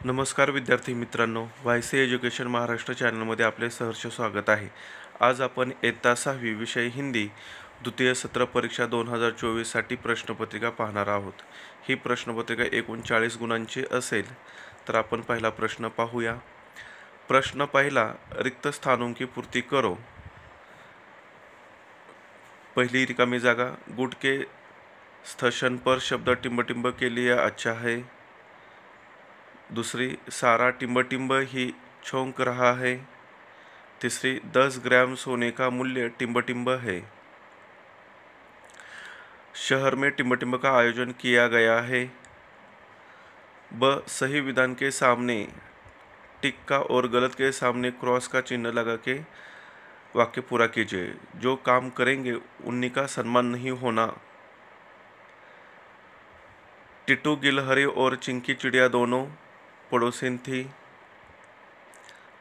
नमस्कार विद्यार्थी मित्रांनो, वायसी एज्युकेशन महाराष्ट्र चॅनलमध्ये आपले सहर्ष स्वागत आहे। आज आपण इयत्ता 6वी विषय हिंदी द्वितीय सत्र परीक्षा 2024 साठी प्रश्नपत्रिका पाहणार आहोत। ही प्रश्नपत्रिका एकूण 40 गुणांची असेल। तर आपण पहिला प्रश्न पाहूया। प्रश्न पहिला, रिक्त स्थानों की पूर्ति करो। पहली रिकामी जागा, गुड के स्थशन पर शब्द टिम्ब टिम्ब के लिए अच्छा है। दूसरी, सारा टिम्ब टिम्ब ही छौंक रहा है। तीसरी, 10 ग्राम सोने का मूल्य टिम्ब टिम्ब है। शहर में टिम्ब टिम्ब का आयोजन किया गया है। ब, सही विधान के सामने टिक का और गलत के सामने क्रॉस का चिन्ह लगा के वाक्य पूरा कीजिए। जो काम करेंगे उन्हीं का सम्मान नहीं होना। टिटू गिलहरी और चिंकी चिड़िया दोनों पड़ोसिन थी।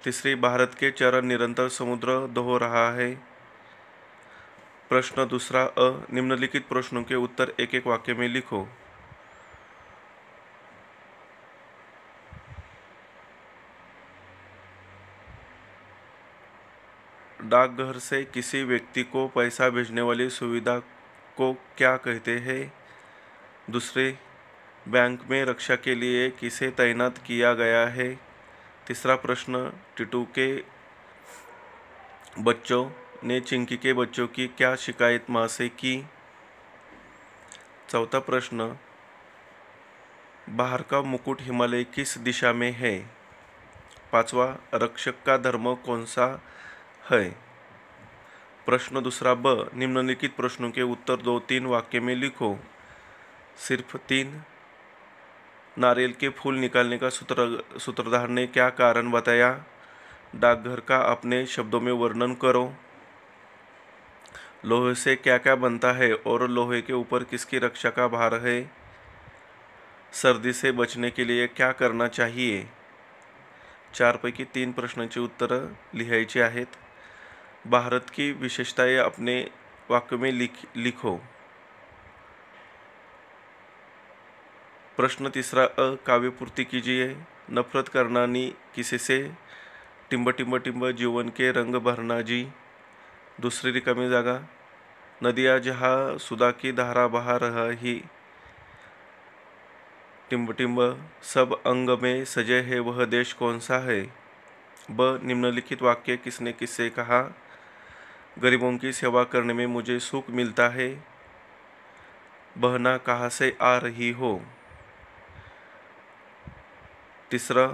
तीसरी, भारत के चरण निरंतर समुद्र दोह रहा है। प्रश्न दूसरा अ, निम्नलिखित प्रश्नों के उत्तर एक एक वाक्य में लिखो। डाकघर से किसी व्यक्ति को पैसा भेजने वाली सुविधा को क्या कहते हैं? दूसरे, बैंक में रक्षा के लिए किसे तैनात किया गया है? तीसरा प्रश्न, टिटू के बच्चों ने चिंकी के बच्चों की क्या शिकायत माँ से की? चौथा प्रश्न, बाहर का मुकुट हिमालय किस दिशा में है? पांचवा, रक्षक का धर्म कौन सा है? प्रश्न दूसरा ब, निम्नलिखित प्रश्नों के उत्तर 2-3 वाक्य में लिखो। सिर्फ 3। नारियल के फूल निकालने का सूत्रधार ने क्या कारण बताया? डाकघर का अपने शब्दों में वर्णन करो। लोहे से क्या क्या बनता है और लोहे के ऊपर किसकी रक्षा का भार है? सर्दी से बचने के लिए क्या करना चाहिए? 4 पैकी 3 प्रश्नांची उत्तरं लिहायची आहेत। भारत की विशेषताएं अपने वाक्य में लिखो। प्रश्न तीसरा अ, काव्य पूर्ति कीजिए। नफरत करना नी किसी से, टिम्ब टिम्ब टिम्ब जीवन के रंग भरना जी। दूसरी रिकामी जागा, नदियाँ जहाँ सुधा की धारा बहा रही, टिम्ब टिम्ब सब अंग में सजे है वह देश कौन सा है? ब, निम्नलिखित वाक्य किसने किससे कहा? गरीबों की सेवा करने में मुझे सुख मिलता है। बहना कहाँ से आ रही हो? तीसरा,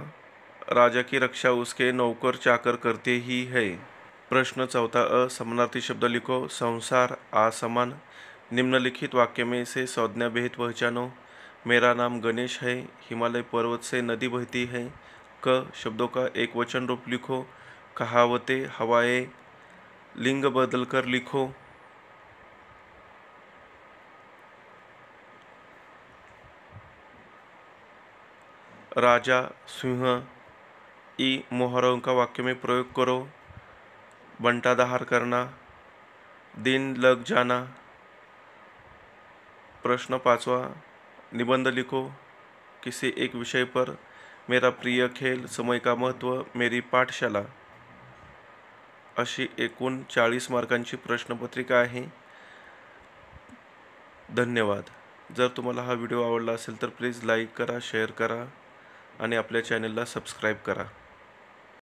राजा की रक्षा उसके नौकर चाकर करते ही है। प्रश्न चौथा अ, समानार्थी शब्द लिखो। संसार, आसमान। निम्नलिखित वाक्य में से संज्ञा भेद पहचानो। मेरा नाम गणेश है। हिमालय पर्वत से नदी बहती है। क, शब्दों का एक वचन रूप लिखो। कहावतें, हवाएं। लिंग बदलकर लिखो। राजा, सिंह। ई, मुहावरों का वाक्य में प्रयोग करो। बंटाधार करना, दिन लग जाना। प्रश्न पांचवा, निबंध लिखो। किसी एक विषय पर, मेरा प्रिय खेल, समय का महत्व, मेरी पाठशाला। अशी एकूण 40 मार्कांची प्रश्नपत्रिका आहे। धन्यवाद। जर तुम्हाला हा व्हिडिओ आवडला असेल तर प्लीज लाईक करा, शेअर करा आणि आपल्या चॅनलला सबस्क्राईब करा।